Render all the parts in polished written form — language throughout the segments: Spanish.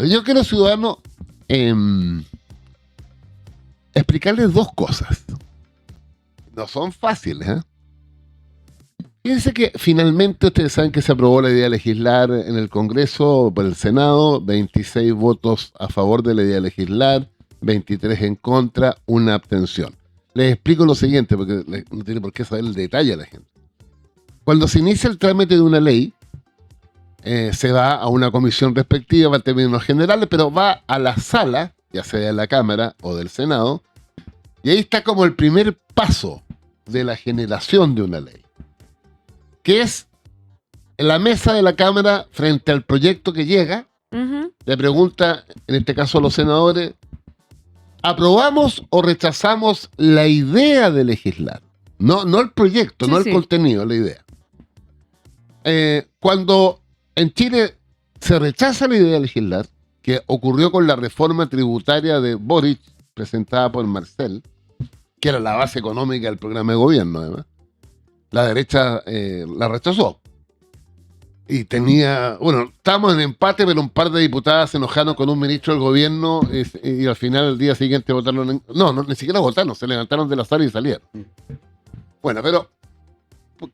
Claro, yo quiero, ciudadano, explicarles dos cosas. No son fáciles, ¿eh? Fíjense que finalmente ustedes saben que se aprobó la idea de legislar en el Congreso por el Senado, 26 votos a favor de la idea de legislar, 23 en contra, una abstención. Les explico lo siguiente, porque no tiene por qué saber el detalle a la gente. Cuando se inicia el trámite de una ley, se va a una comisión respectiva para términos generales, pero va a la sala, ya sea de la Cámara o del Senado, y ahí está como el primer paso de la generación de una ley, que es en la mesa de la Cámara frente al proyecto que llega, le pregunta, en este caso a los senadores, ¿aprobamos o rechazamos la idea de legislar? No el proyecto, no el contenido, la idea. Cuando en Chile se rechaza la idea de legislar, que ocurrió con la reforma tributaria de Boric, presentada por Marcel, que era la base económica del programa de gobierno, además, la derecha la rechazó. Y tenía, estábamos en empate, pero un par de diputadas se enojaron con un ministro del gobierno y al final, el día siguiente, votaron. No, ni siquiera votaron, se levantaron de la sala y salieron. Bueno, pero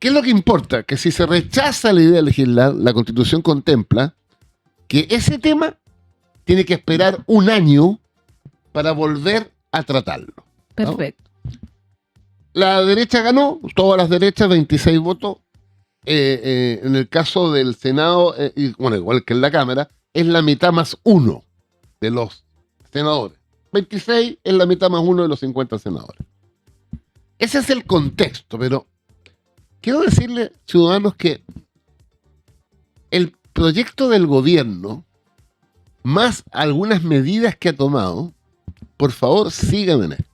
¿qué es lo que importa? Que si se rechaza la idea de legislar, la Constitución contempla que ese tema tiene que esperar un año para volver a tratarlo, ¿no? Perfecto. La derecha ganó, todas las derechas, 26 votos. En el caso del Senado, igual que en la Cámara, es la mitad más uno de los senadores. 26 es la mitad más uno de los 50 senadores. Ese es el contexto, pero quiero decirles, ciudadanos, que el proyecto del gobierno, más algunas medidas que ha tomado, por favor, síganme en esto.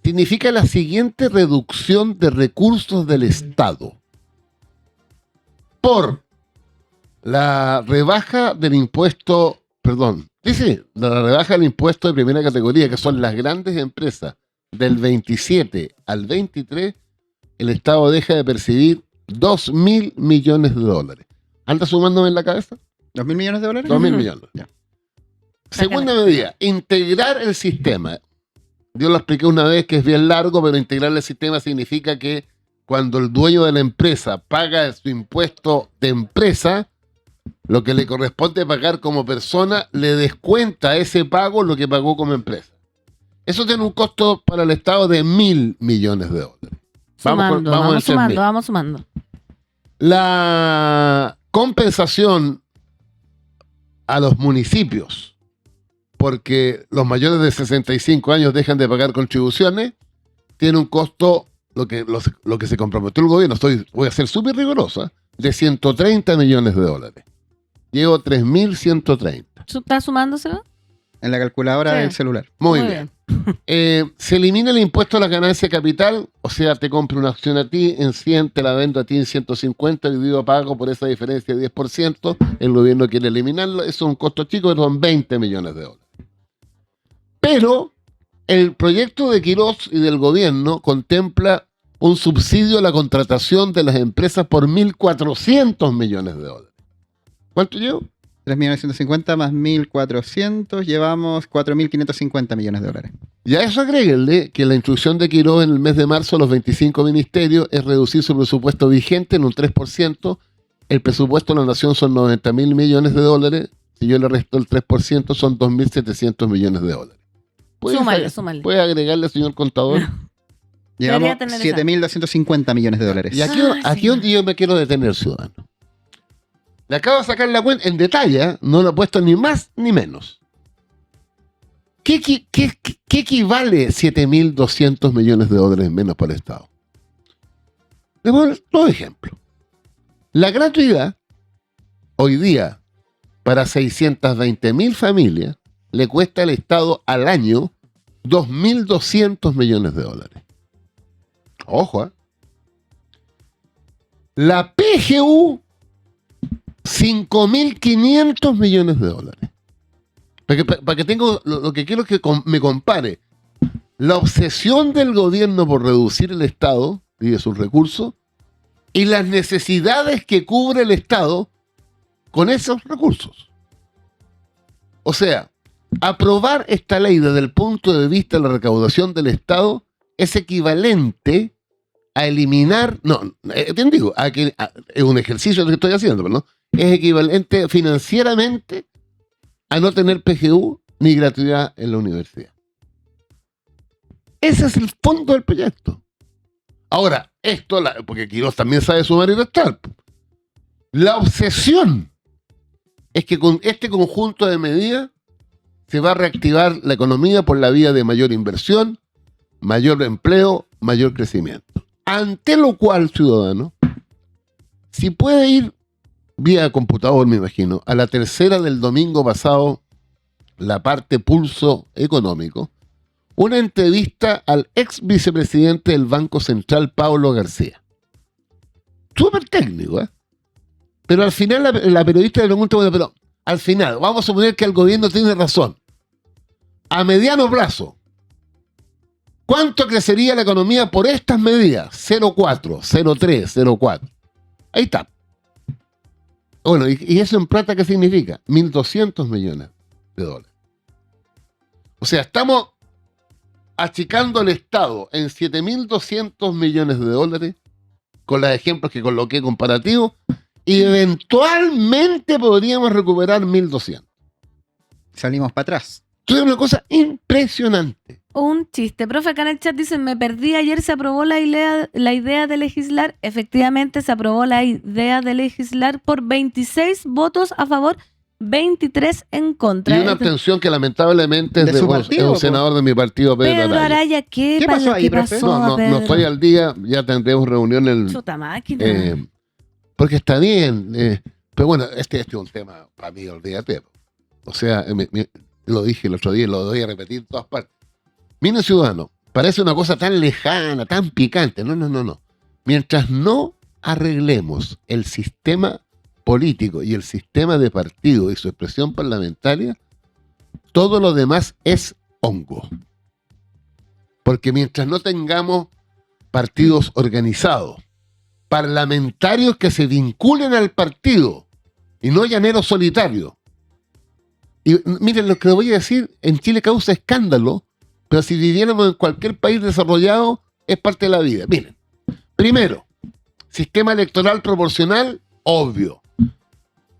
Significa la siguiente reducción de recursos del Estado por la rebaja del impuesto, la rebaja del impuesto de primera categoría, que son las grandes empresas, del 27 al 23, el Estado deja de percibir 2.000 millones de dólares. ¿Anda sumándome en la cabeza? ¿2.000 millones de dólares? 2.000 millones. Ya. Segunda medida, integrar el sistema. Yo lo expliqué una vez, que es bien largo, pero integrar el sistema significa que cuando el dueño de la empresa paga su impuesto de empresa, lo que le corresponde pagar como persona, le descuenta a ese pago lo que pagó como empresa. Eso tiene un costo para el Estado de 1.000 millones de dólares. Vamos sumando. La compensación a los municipios, porque los mayores de 65 años dejan de pagar contribuciones, tiene un costo, lo que se comprometió el gobierno, voy a ser súper rigurosa, de 130 millones de dólares. Llevo 3.130. ¿Está sumándoselo? En la calculadora del celular. Muy bien. Se elimina el impuesto a la ganancia de capital, o sea, te compro una acción a ti en 100, te la vendo a ti en 150, divido pago por esa diferencia de 10%, el gobierno quiere eliminarlo, eso es un costo chico, son 20 millones de dólares. Pero el proyecto de Quirós y del gobierno contempla un subsidio a la contratación de las empresas por 1.400 millones de dólares. ¿Cuánto llevo? 3.950 más 1.400, llevamos 4.550 millones de dólares. Y a eso agréguenle que la instrucción de Quirós en el mes de marzo a los 25 ministerios es reducir su presupuesto vigente en un 3%. El presupuesto de la nación son 90.000 millones de dólares. Si yo le resto el 3%, son 2.700 millones de dólares. Súmale. ¿Puede agregarle, señor contador? Llevamos 7.250 millones de dólares. Y aquí donde yo me quiero detener, ciudadano. Le acabo de sacar la cuenta en detalle, no lo he puesto ni más ni menos. ¿Qué equivale 7.200 millones de dólares menos para el Estado? Le voy a dar dos ejemplos. La gratuidad, hoy día, para 620.000 familias, le cuesta al Estado al año 2.200 millones de dólares. Ojo, ¿eh? La PGU, 5.500 millones de dólares. Para que tengo lo que quiero que me compare. La obsesión del gobierno por reducir el Estado y de sus recursos y las necesidades que cubre el Estado con esos recursos. O sea, aprobar esta ley desde el punto de vista de la recaudación del Estado es equivalente a eliminar, ¿te digo? Es un ejercicio que estoy haciendo, pero no, es equivalente financieramente a no tener PGU ni gratuidad en la universidad. Ese es el fondo del proyecto. Ahora, porque Quirós también sabe sumar y restar. La obsesión es que con este conjunto de medidas se va a reactivar la economía por la vía de mayor inversión, mayor empleo, mayor crecimiento. Ante lo cual, ciudadano, si puede ir vía computador, me imagino, a la tercera del domingo pasado, la parte Pulso Económico, una entrevista al ex vicepresidente del Banco Central, Pablo García. Súper técnico, ¿eh? Pero al final la periodista le pregunta, bueno, pero al final, vamos a suponer que el gobierno tiene razón. A mediano plazo, ¿cuánto crecería la economía por estas medidas? 0,4, 0,3, 0,4. Ahí está. Bueno, ¿y eso en plata qué significa? 1.200 millones de dólares. O sea, estamos achicando el Estado en 7.200 millones de dólares, con los ejemplos que coloqué comparativos, y eventualmente podríamos recuperar 1.200. Salimos para atrás. Es una cosa impresionante. Un chiste. Profe, acá en el chat dicen, me perdí, ayer se aprobó la idea de legislar. Efectivamente, se aprobó la idea de legislar por 26 votos a favor, 23 en contra. Y una abstención que lamentablemente es un senador de mi partido, Pedro Araya. ¿Qué pasó ahí, profe? No estoy al día, ya tendremos reunión en el... Chuta máquina. Porque está bien, pero bueno, este es un tema para mí, olvídate. O sea, lo dije el otro día y lo voy a repetir en todas partes. Miren, ciudadano, parece una cosa tan lejana, tan picante. No. Mientras no arreglemos el sistema político y el sistema de partido y su expresión parlamentaria, todo lo demás es hongo. Porque mientras no tengamos partidos organizados, parlamentarios que se vinculen al partido y no llaneros solitarios. Y miren, lo que les voy a decir, en Chile causa escándalo, pero si viviéramos en cualquier país desarrollado, es parte de la vida. Miren, primero, sistema electoral proporcional, obvio.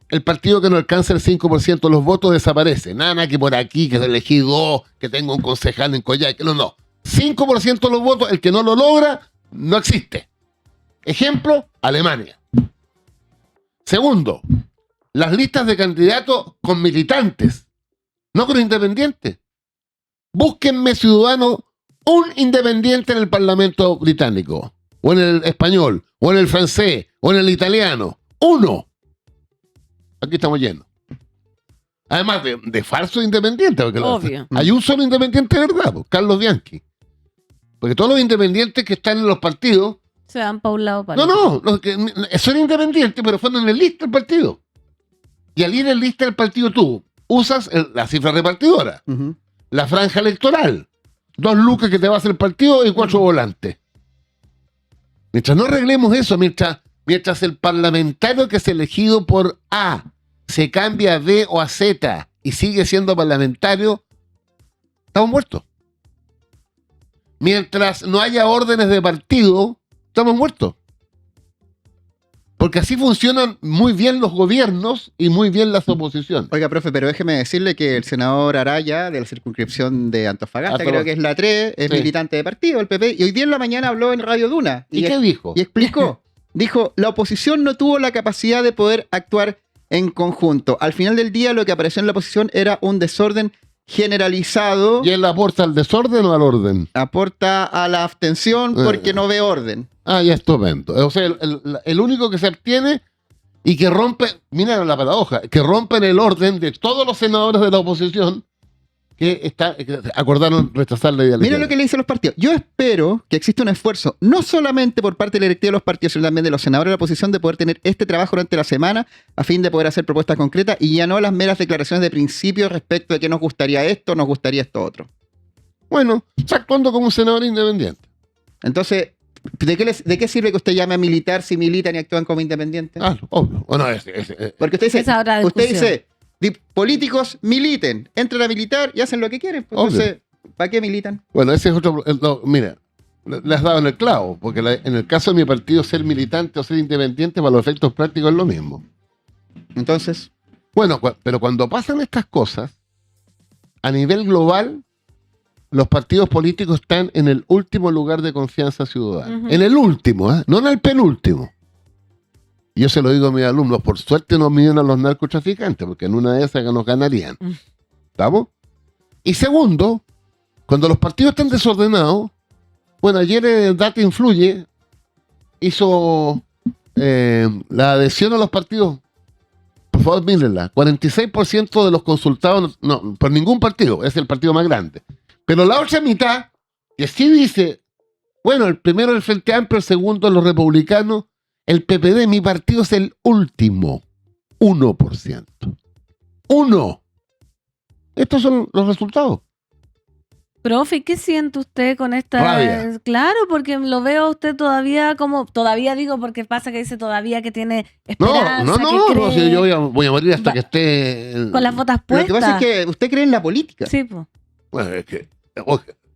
El partido que no alcanza el 5% de los votos desaparece. Nada que por aquí, que se elegí 2, que tengo un concejal en Coyhaique. No. 5% de los votos, el que no lo logra, no existe. Ejemplo, Alemania. Segundo, las listas de candidatos con militantes, no con independientes. Búsquenme, ciudadanos, un independiente en el Parlamento británico, o en el español, o en el francés, o en el italiano. Uno. Aquí estamos llenos. Además de falso independiente. Porque obvio. Hay un solo independiente de verdad, Carlos Bianchi. Porque todos los independientes que están en los partidos se van para un lado para No, son independientes, pero fueron en el lista del partido. Y al ir en lista del partido tú usas la cifra repartidora, la franja electoral, 2 lucas que te va a hacer el partido y 4 volantes. Mientras no arreglemos eso, mientras el parlamentario que es elegido por A se cambia a B o a Z y sigue siendo parlamentario, estamos muertos. Mientras no haya órdenes de partido, estamos muertos. Porque así funcionan muy bien los gobiernos y muy bien las oposiciones. Oiga, profe, pero déjeme decirle que el senador Araya, de la circunscripción de Antofagasta, creo que es la 3, es militante de partido, el PP, y hoy día en la mañana habló en Radio Duna. ¿Y qué dijo? Y explicó. Dijo, la oposición no tuvo la capacidad de poder actuar en conjunto. Al final del día lo que apareció en la oposición era un desorden generalizado. ¿Y él aporta al desorden o al orden? Aporta a la abstención porque no ve orden. Ah, ya, estupendo. O sea, el único que se abstiene y que rompe, mira la paradoja, que rompen el orden de todos los senadores de la oposición que acordaron rechazar la idea. Mira lo que le dicen los partidos. Yo espero que exista un esfuerzo, no solamente por parte de la directiva de los partidos, sino también de los senadores de la oposición, de poder tener este trabajo durante la semana a fin de poder hacer propuestas concretas y ya no las meras declaraciones de principio respecto de que nos gustaría esto, nos gustaría esto otro. Bueno, está actuando como un senador independiente. Entonces, ¿de qué sirve que usted llame a militar si militan y actúan como independientes? Ah, obvio. Bueno, porque usted dice, políticos militen, entran a militar y hacen lo que quieren. Pues, entonces, ¿para qué militan? Bueno, ese es otro... no, mira, le has dado en el clavo, porque en el caso de mi partido, ser militante o ser independiente, para los efectos prácticos es lo mismo. Entonces, Bueno, pero cuando pasan estas cosas, a nivel global, los partidos políticos están en el último lugar de confianza ciudadana. Ujú. En el último, no en el penúltimo. Y yo se lo digo a mis alumnos, por suerte no miden a los narcotraficantes, porque en una de esas nos ganarían. ¿Estamos? Y segundo, cuando los partidos están desordenados, bueno, ayer Data Influye hizo la adhesión a los partidos. Por favor, mírenla. 46% de los consultados, no, por ningún partido, es el partido más grande. Pero la otra mitad, que sí dice, bueno, el primero el Frente Amplio, el segundo los republicanos, el PPD, mi partido es el último. 1%. 1%. Estos son los resultados. Profe, ¿qué siente usted con esta? Rabia. Claro, porque lo veo a usted todavía como, todavía digo porque pasa que dice todavía que tiene esperanza, No, que cree, si yo voy a morir hasta Va- que esté... con las botas lo puestas. que pasa es que usted cree en la política. Sí, pues. Bueno, es que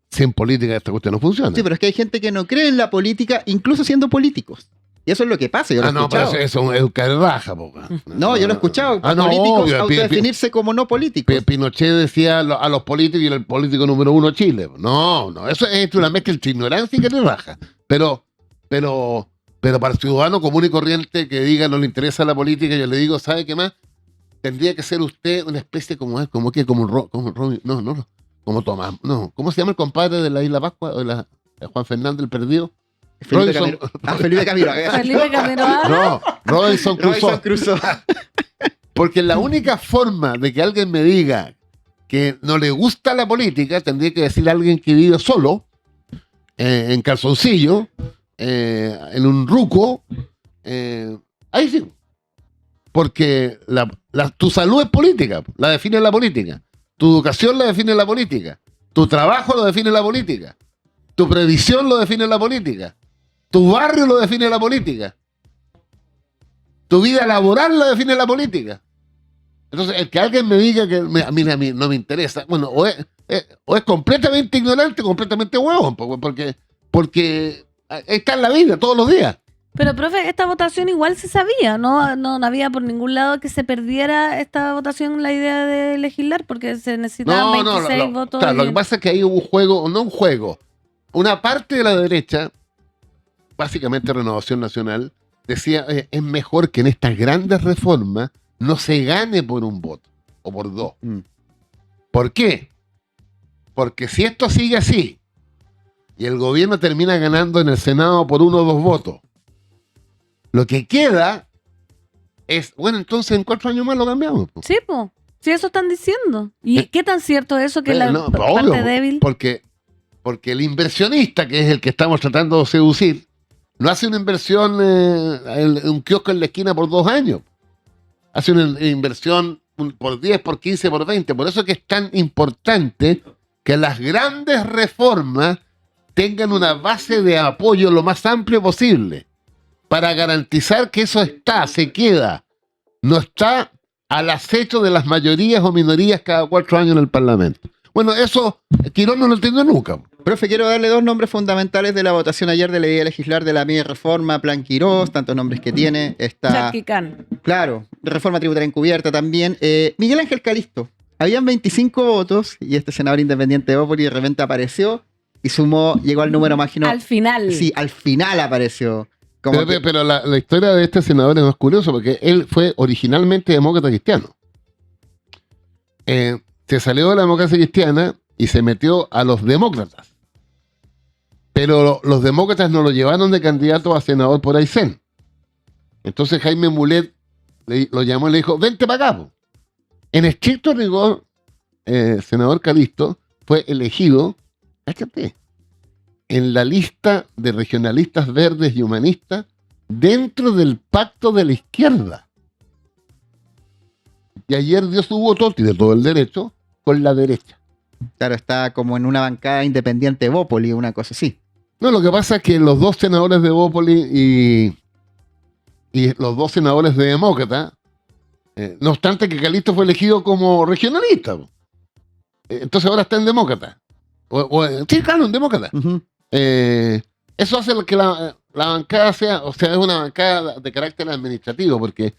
sin política esta cuestión no funciona. Sí, pero es que hay gente que no cree en la política, incluso siendo políticos. Y eso es lo que pasa, yo lo he no, pero escuchado. eso es un carraja, po. No, yo lo he escuchado. Políticos obvio, autodefinirse como no políticos. Pinochet decía a los políticos y era el político número 1 Chile. No, eso es una mezcla entre ignorancia y carraja. Pero para el ciudadano común y corriente que diga no le interesa la política, yo le digo, ¿sabe qué más? Tendría que ser usted una especie como Tomás, no, ¿cómo se llama el compadre de la Isla Pascua? O de Juan Fernández el Perdido. Felipe Robinson- Camilo. Felipe Camilo. Felipe Camiroaga. No, Robinson Crusoe. Robinson Crusoe. Porque la única forma de que alguien me diga que no le gusta la política, tendría que decir a alguien que vive solo, en calzoncillo, en un ruco, ahí sí. Porque tu salud es política, la define la política. Tu educación la define la política. Tu trabajo lo define la política. Tu previsión lo define la política. Tu barrio lo define la política. Tu vida laboral lo define la política. Entonces, el que alguien me diga que a mí no me interesa, bueno, o es completamente ignorante, completamente huevón, porque está en la vida todos los días. Pero, profe, esta votación igual se sabía, no había por ningún lado que se perdiera esta votación la idea de legislar, porque se necesitaban 26 votos. Claro, lo que pasa es que ahí hubo un juego, no un juego. Una parte de la derecha, básicamente Renovación Nacional, decía, es mejor que en estas grandes reformas no se gane por un voto o por dos. ¿Por qué? Porque si esto sigue así y el gobierno termina ganando en el Senado por 1 o 2 votos, lo que queda es, bueno, entonces en 4 años más lo cambiamos. Sí, pues. Sí, eso están diciendo. ¿Y qué tan cierto es eso que la No, parte obvio, débil? Porque el inversionista, que es el que estamos tratando de seducir, no hace una inversión en un kiosco en la esquina por 2 años. Hace una inversión por 10, por 15, por 20. Por eso es que es tan importante que las grandes reformas tengan una base de apoyo lo más amplio posible para garantizar que eso se queda. No está al acecho de las mayorías o minorías cada 4 años en el Parlamento. Bueno, eso Quirón no lo entendió nunca. Profe, quiero darle 2 nombres fundamentales de la votación ayer de la idea de legislar de la mini reforma, Plan Quirós, tantos nombres que tiene. Está, Charquicán. claro, reforma tributaria encubierta también. Miguel Ángel Calisto. Habían 25 votos y este senador independiente de Bópoli de repente apareció y llegó al número máximo. Al final. Sí, al final apareció. Como Pero la historia de este senador es más curiosa porque él fue originalmente demócrata cristiano. Se salió de la democracia cristiana y se metió a los demócratas. Pero los demócratas no lo llevaron de candidato a senador por Aysén. Entonces Jaime Mulet lo llamó y le dijo, vente para acá. En estricto rigor, senador Calisto fue elegido, cáchate, en la lista de regionalistas verdes y humanistas dentro del pacto de la izquierda. Y ayer dio su voto, tiene todo el derecho, con la derecha. Claro, está como en una bancada independiente de Bópoli, una cosa así. No, lo que pasa es que los 2 senadores de Bópoli y los 2 senadores de Demócrata No obstante que Calixto fue elegido como regionalista. Entonces ahora está en demócrata. Sí, claro, en demócrata. Ujú. Eso hace que la bancada sea, o sea, es una bancada de carácter administrativo, porque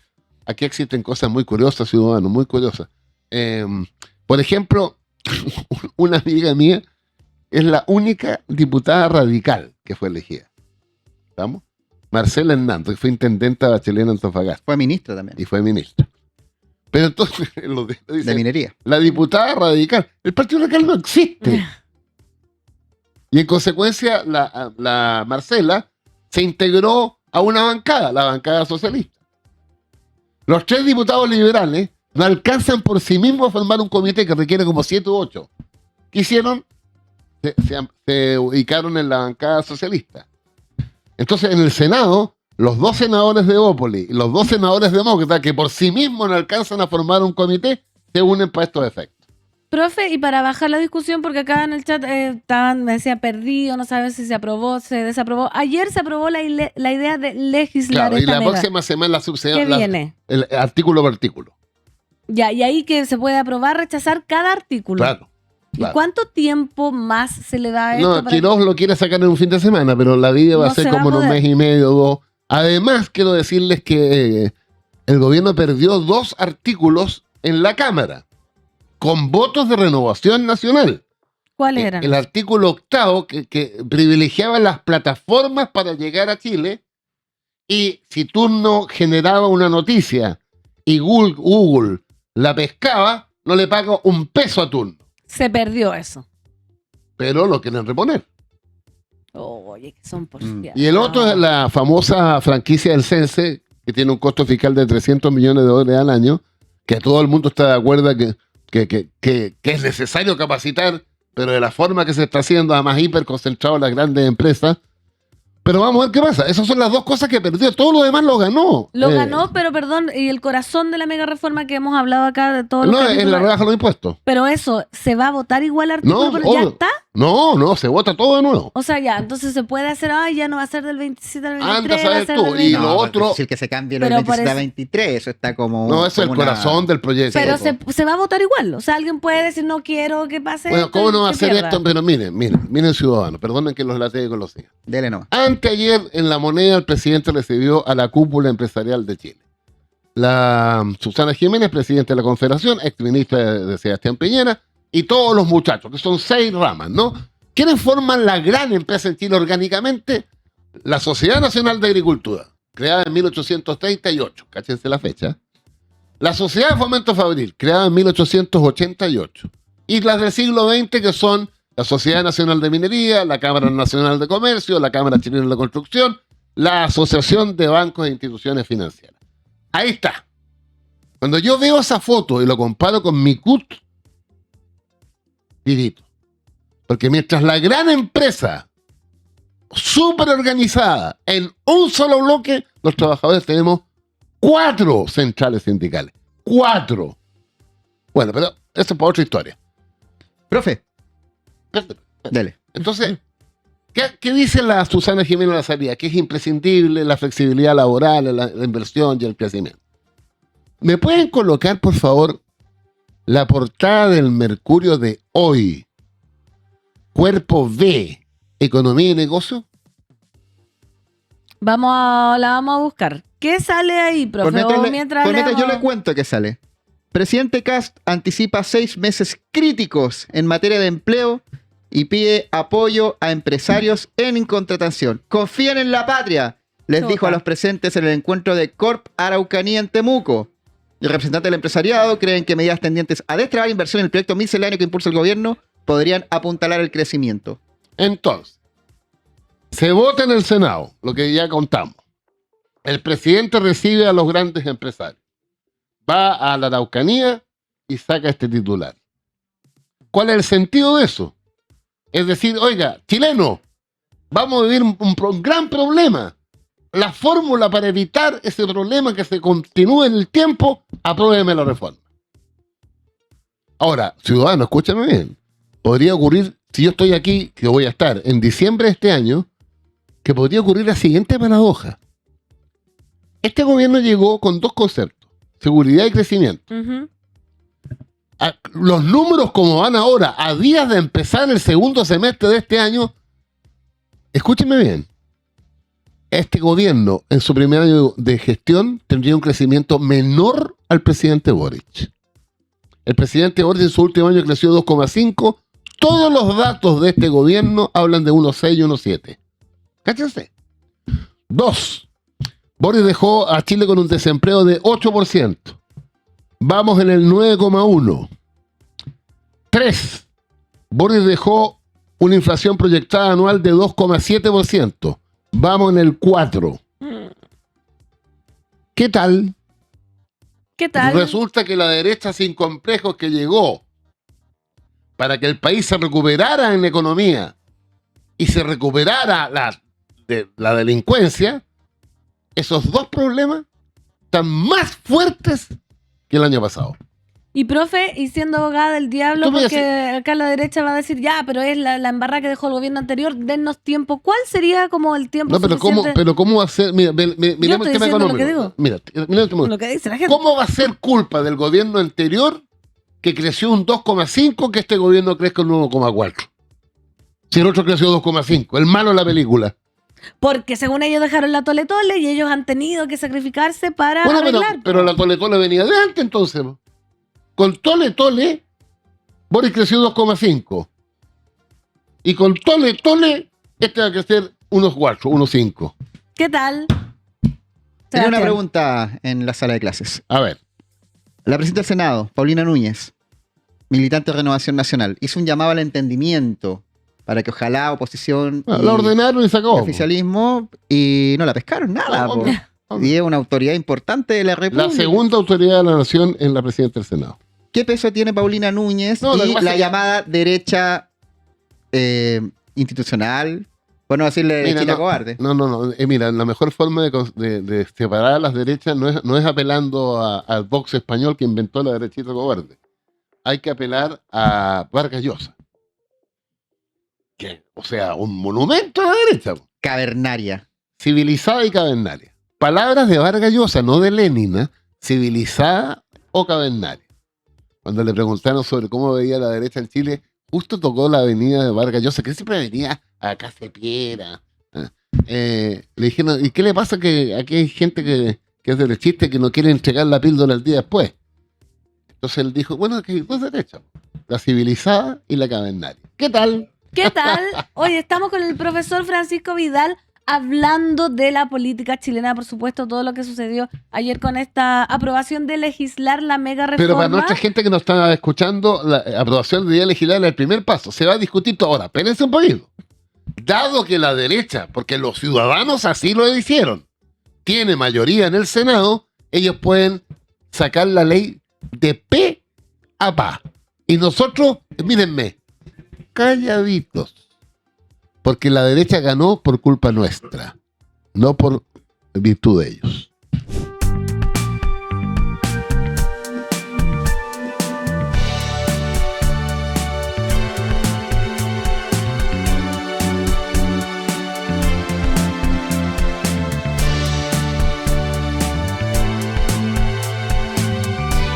aquí existen cosas muy curiosas, ciudadanos, muy curiosas. Por ejemplo, una amiga mía es la única diputada radical que fue elegida. ¿Estamos? Marcela Hernández, que fue intendenta Bachelet en Antofagasta Fue ministra también, y fue ministra. Pero entonces, lo dice, de minería. la diputada radical, el Partido Radical no existe. Y en consecuencia, la Marcela se integró a una bancada, la bancada socialista. Los 3 diputados liberales no alcanzan por sí mismos a formar un comité que requiere como 7 u 8. ¿Qué hicieron? Se ubicaron en la bancada socialista. Entonces, en el Senado, los 2 senadores de Bópoli y los 2 senadores demócratas, que por sí mismos no alcanzan a formar un comité, se unen para estos efectos. Profe, y para bajar la discusión, porque acá en el chat me decía perdido, no sabes si se aprobó, se desaprobó. Ayer se aprobó la idea de legislar Claro, y esta la mega. próxima semana ¿Qué viene? el artículo por artículo. Ya, y ahí que se puede aprobar, rechazar cada artículo. Claro. ¿Y claro. cuánto tiempo más se le da a esto? No, Quiroz lo quiere sacar en un fin de semana, pero la vida va No a ser se va como a en un poder. mes y medio, 2. Además, quiero decirles que el gobierno perdió 2 artículos en la Cámara, con votos de Renovación Nacional. ¿Cuáles eran? El artículo 8 que privilegiaba las plataformas para llegar a Chile, y si tú no generaba una noticia y Google la pescaba, no le paga un peso a turno. Se perdió eso. Pero lo quieren reponer. Oye, que son porfiados. Y el otro es la famosa franquicia del Cense, que tiene un costo fiscal de $300 millones al año, que todo el mundo está de acuerdo que es necesario capacitar, pero de la forma que se está haciendo, además hiperconcentrado en las grandes empresas. Pero vamos a ver qué pasa. Esas son las 2 cosas que perdió. Todo lo demás lo ganó. Lo ganó, pero perdón, y el corazón de la mega reforma que hemos hablado acá de todos los No, es capítulos, la rebaja de los impuestos. pero eso, ¿se va a votar igual artículo? No, Pero ¿ya obvio. está? No, se vota todo de nuevo. O sea, ya, entonces se puede hacer, ya no va a ser del 27 al Anda a 23, va a saber ser tú, del y 20. lo No, otro- es decir, que se cambie los Pero 27 a por 23, eso está como... No, eso es el como una- corazón del proyecto. Pero se va a votar igual. O sea, alguien puede decir, no quiero que pase Bueno, esto ¿cómo y no va a que hacer pierda. esto? Pero miren, ciudadanos, perdonen que los latee con los días. Dele nomás. Anteayer en La Moneda el presidente recibió a la cúpula empresarial de Chile. La Susana Jiménez, presidenta de la Confederación, exministra de Sebastián Piñera, y todos los muchachos, que son 6 ramas, ¿no? ¿Quiénes forman la gran empresa en Chile orgánicamente? La Sociedad Nacional de Agricultura, creada en 1838, cáchense la fecha. La Sociedad de Fomento Fabril, creada en 1888. Y las del siglo XX, que son la Sociedad Nacional de Minería, la Cámara Nacional de Comercio, la Cámara Chilena de Construcción, la Asociación de Bancos e Instituciones Financieras. Ahí está. Cuando yo veo esa foto y lo comparo con mi CUT, tirito. Porque mientras la gran empresa, súper organizada, en un solo bloque, los trabajadores tenemos 4 centrales sindicales. 4. Bueno, pero eso es para otra historia. Profe, dele. Entonces, ¿qué dice la Susana Jiménez de la salida? Que es imprescindible la flexibilidad laboral, la inversión y el crecimiento. ¿Me pueden colocar, por favor, la portada del Mercurio de hoy? Cuerpo B, Economía y Negocio. La vamos a buscar. ¿Qué sale ahí, profe? Por O mientras mientras yo leemos- le cuento que sale. Presidente Kast anticipa 6 meses críticos en materia de empleo y pide apoyo a empresarios en contratación. Confíen en la patria, les Chuta. dijo a los presentes en el encuentro de Corp Araucanía en Temuco. El representante del empresariado creen que medidas tendientes a destrabar inversión en el proyecto misceláneo que impulsa el gobierno podrían apuntalar el crecimiento. Entonces, se vota en el Senado, lo que ya contamos. El presidente recibe a los grandes empresarios. Va a la Araucanía y saca este titular. ¿Cuál es el sentido de eso? Es decir, oiga, chileno, vamos a vivir un gran problema. La fórmula para evitar ese problema que se continúe en el tiempo, apruébeme la reforma. Ahora, ciudadano, escúchame bien. Podría ocurrir, si yo estoy aquí, que voy a estar en diciembre de este año, que podría ocurrir la siguiente paradoja. Este gobierno llegó con 2 conceptos. seguridad y crecimiento. Ujú. Los números como van ahora, a días de empezar el segundo semestre de este año, escúchenme bien, este gobierno en su primer año de gestión tendría un crecimiento menor al presidente Boric. El presidente Boric en su último año creció 2,5. Todos los datos de este gobierno hablan de 1,6 y 1,7. Cáchense. 2. Boric dejó a Chile con un desempleo de 8%. Vamos en el 9,1. 3. Boric dejó una inflación proyectada anual de 2,7%. Vamos en el 4. ¿Qué tal? ¿Qué tal? Resulta que la derecha sin complejos que llegó para que el país se recuperara en economía y se recuperara la delincuencia, esos dos problemas están más fuertes que el año pasado. Y profe, y siendo abogada del diablo, Tú me porque acá la derecha va a decir, ya, pero es la embarrada que dejó el gobierno anterior, dennos tiempo. ¿Cuál sería como el tiempo No, pero suficiente? ¿cómo va a ser? Mira, mira Yo el estoy tema diciendo económico. lo que digo. Mira el tema. Lo que dice la gente. ¿Cómo va a ser culpa del gobierno anterior que creció un 2,5 que este gobierno crezca un 1,4? Si el otro creció 2,5, el malo de la película. Porque según ellos dejaron la tole tole y ellos han tenido que sacrificarse para Bueno, arreglar. pero la tole tole venía de antes entonces. Con tole tole, Boric creció 2,5. Y con tole tole, este va a crecer 1,4, 1,5. ¿Qué tal? Tenía una Sebastián. pregunta en la sala de clases. A ver. La presidenta del Senado, Paulina Núñez, militante de Renovación Nacional, hizo un llamado al entendimiento para que ojalá oposición La ordenaron y se acabó. oficialismo y no la pescaron nada. No, po. Y es una autoridad importante de la República. La segunda autoridad de la nación es la presidenta del Senado. ¿Qué peso tiene Paulina Núñez No, lo que y pasa la es que- llamada derecha institucional? Bueno, decirle derechita no, cobarde. No. Mira, la mejor forma de separar a las derechas no es apelando al Vox español que inventó la derechita cobarde. Hay que apelar a Vargas Llosa. O sea, un monumento a la derecha. Cavernaria. Civilizada y cavernaria. Palabras de Vargas Llosa, no de Lenin, civilizada o cavernaria. Cuando le preguntaron sobre cómo veía la derecha en Chile, justo tocó la avenida de Vargas Llosa, que siempre venía a Casepiera. Le dijeron, ¿y qué le pasa que aquí hay gente que es derechista y que no quiere entregar la píldora el día después? Entonces él dijo, bueno, que hay dos derechas, la civilizada y la cavernaria. ¿Qué tal? ¿Qué tal? Hoy estamos con el profesor Francisco Vidal hablando de la política chilena, por supuesto, todo lo que sucedió ayer con esta aprobación de legislar la mega reforma. Pero para nuestra gente que nos está escuchando, la aprobación de ley legislar es el primer paso. Se va a discutir todo ahora. Espérense un poquito. Dado que la derecha, porque los ciudadanos así lo hicieron, tiene mayoría en el Senado, ellos pueden sacar la ley de pe a pa. Y nosotros, mírenme, calladitos. Porque la derecha ganó por culpa nuestra, no por virtud de ellos.